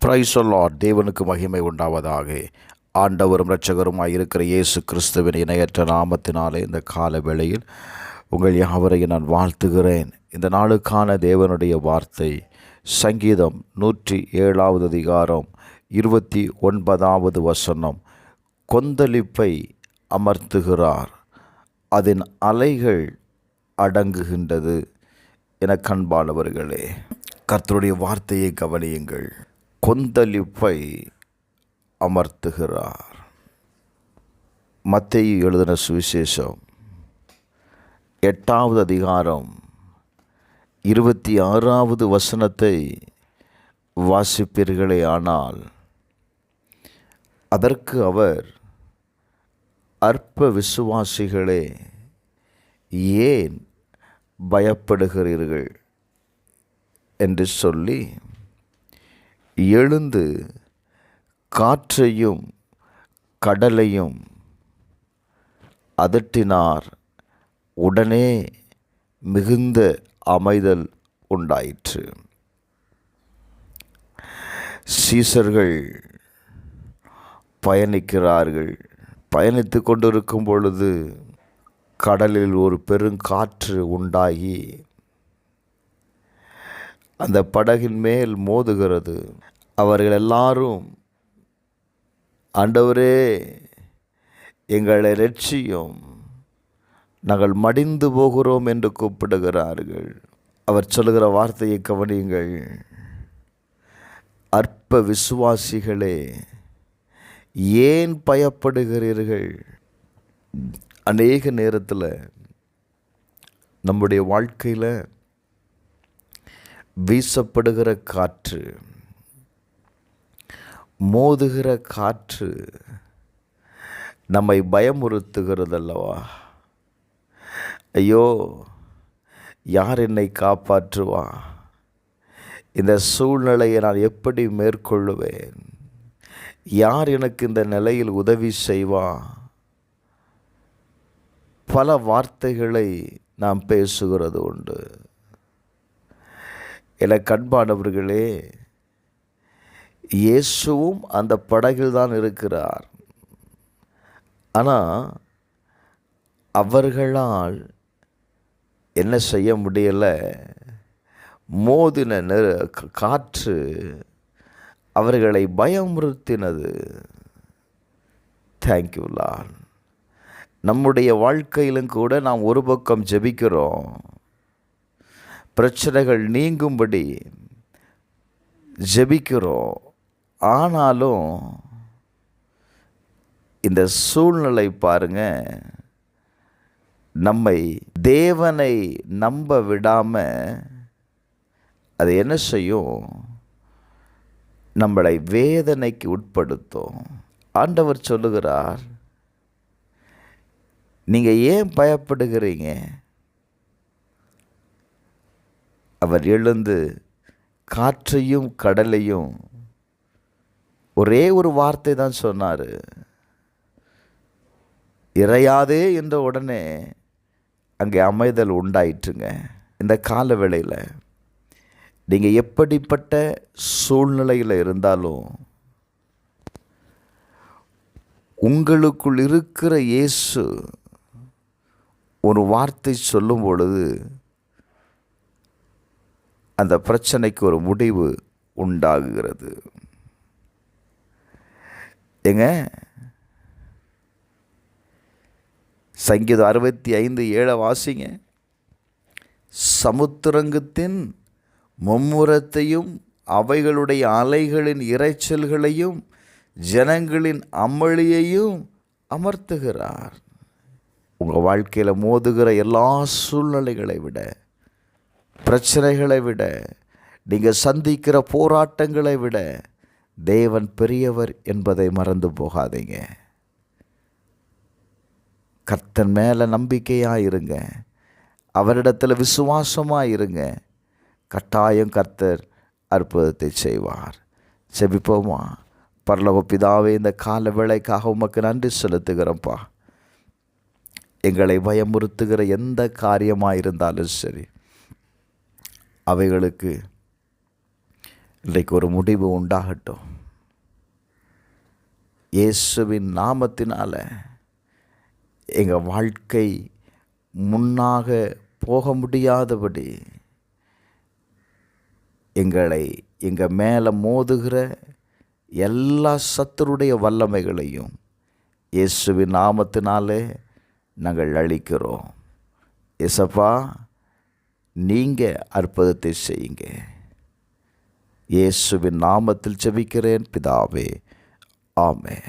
Praise the Lord. தேவனுக்கு மகிமை உண்டாவதாக. ஆண்டவரும் இரட்சகருமாய் இருக்கிற இயேசு கிறிஸ்துவின் இணையற்ற நாமத்தினாலே இந்த கால வேளையில் உங்கள் யாவரையும் நான் வாழ்த்துகிறேன். இந்த நாளுக்கான தேவனுடைய வார்த்தை சங்கீதம் 107 அதிகாரம் 29 கொந்தளிப்பை அமர்த்துகிறார், அதன் அலைகள் அடங்குகின்றது. என கண்பானவர்களே, கர்த்தருடைய வார்த்தையை கவனியுங்கள். கொந்தளிப்பை அமர்த்துகிறார். மத்தேயு எழுதின சுவிசேஷம் 8 அதிகாரம் 26 வாசிப்பீர்களே ஆனால், அதற்கு அவர், அற்ப விசுவாசிகளே, ஏன் பயப்படுகிறீர்கள் என்று சொல்லி, எழுந்து காற்றையும் கடலையும் அதட்டினார். உடனே மிகுந்த அமைதல் உண்டாயிற்று. சீசர்கள் பயணிக்கிறார்கள். பயணித்து கொண்டிருக்கும் பொழுது கடலில் ஒரு பெருங்காற்று உண்டாகி அந்த படகின் மேல் மோதுகிறது. அவர்கள் எல்லாரும், ஆண்டவரே எங்களை இரட்சியும், நாங்கள் மடிந்து போகிறோம் என்று கூப்பிடுகிறார்கள். அவர் சொல்லுகிற வார்த்தையை கவனியுங்கள். அற்ப விசுவாசிகளே, ஏன் பயப்படுகிறீர்கள்? அநேக நேரத்தில் நம்முடைய வாழ்க்கையில் வீசப்படுகிற காற்று, மோதுகிற காற்று நம்மை பயமுறுத்துகிறதல்லவா? ஐயோ, யார் என்னை காப்பாற்றுவா? இந்த சூழ்நிலையை நான் எப்படி மேற்கொள்ளுவேன்? யார் எனக்கு இந்த நிலையில் உதவி செய்வா? பல வார்த்தைகளை நாம் பேசுகிறது உண்டு. என கண்பானவர்களே, இயேசுவும் அந்த படகில் தான் இருக்கிறார். ஆனால் அவர்களால் என்ன செய்ய முடியலை. மோதின காற்று அவர்களை பயமுறுத்தினது. Thank you Lord. நம்முடைய வாழ்க்கையிலும் கூட நாம் ஒரு பக்கம் ஜெபிக்கிறோம், பிரச்சனைகள் நீங்கும்படி ஜெபிக்கிறோம். ஆனாலும் இந்த சூழ்நிலை பாருங்க, நம்மை தேவனை நம்ப விடாம அது என்ன செய்யும்? நம்மளை வேதனைக்கு உட்படுத்தும். ஆண்டவர் சொல்லுகிறார், நீங்கள் ஏன் பயப்படுகிறீங்க? அவர் எழுந்து காற்றையும் கடலையும் ஒரே ஒரு வார்த்தை தான் சொன்னார், இறையாதே என்ற உடனே அங்கே அமைதல் உண்டாயிற்றுங்க. இந்த கால வேளையில் நீங்கள் எப்படிப்பட்ட சூழ்நிலையில் இருந்தாலும், உங்களுக்குள் இருக்கிற இயேசு ஒரு வார்த்தை சொல்லும் பொழுது அந்த பிரச்சனைக்கு ஒரு முடிவு உண்டாகுகிறது. ஏங்க, சங்கீதம் 65:7 வாசிங்க. சமுத்திரத்தின் மும்முரத்தையும் அவைகளுடைய அலைகளின் இரைச்சல்களையும் ஜனங்களின் அமளியையும் அமர்த்துகிறார். உங்கள் வாழ்க்கையில் மோதுகிற எல்லா சூழ்நிலைகளை விட, பிரச்சனைகளை விட, நீங்கள் சந்திக்கிற போராட்டங்களை விட தேவன் பெரியவர் என்பதை மறந்து போகாதீங்க. கர்த்தர் மேலே நம்பிக்கையாக இருங்க, அவரிடத்தில் விசுவாசமாக இருங்க. கட்டாயம் கர்த்தர் அற்புதத்தை செய்வார். செபிப்போமா? பரலோக பிதாவே, இந்த கால வேளைக்காக உமக்கு நன்றி செலுத்துகிறோம்ப்பா. எங்களை பயமுறுத்துகிற எந்த காரியமாக இருந்தாலும் சரி, அவைகளுக்கு இன்றைக்கு ஒரு முடிவு உண்டாகட்டும். இயேசுவின் நாமத்தினால எங்கள் வாழ்க்கை முன்னாக போக முடியாதபடி எங்கள் மேலே மோதுகிற எல்லா சத்துருடைய வல்லமைகளையும் இயேசுவின் நாமத்தினாலே நாங்கள் அழிக்கிறோம். இயேசப்பா, நீங்கள் அற்புதத்தை செய்யுங்க. இயேசுவின் நாமத்தில் ஜெபிக்கிறேன் பிதாவே, ஆமென்.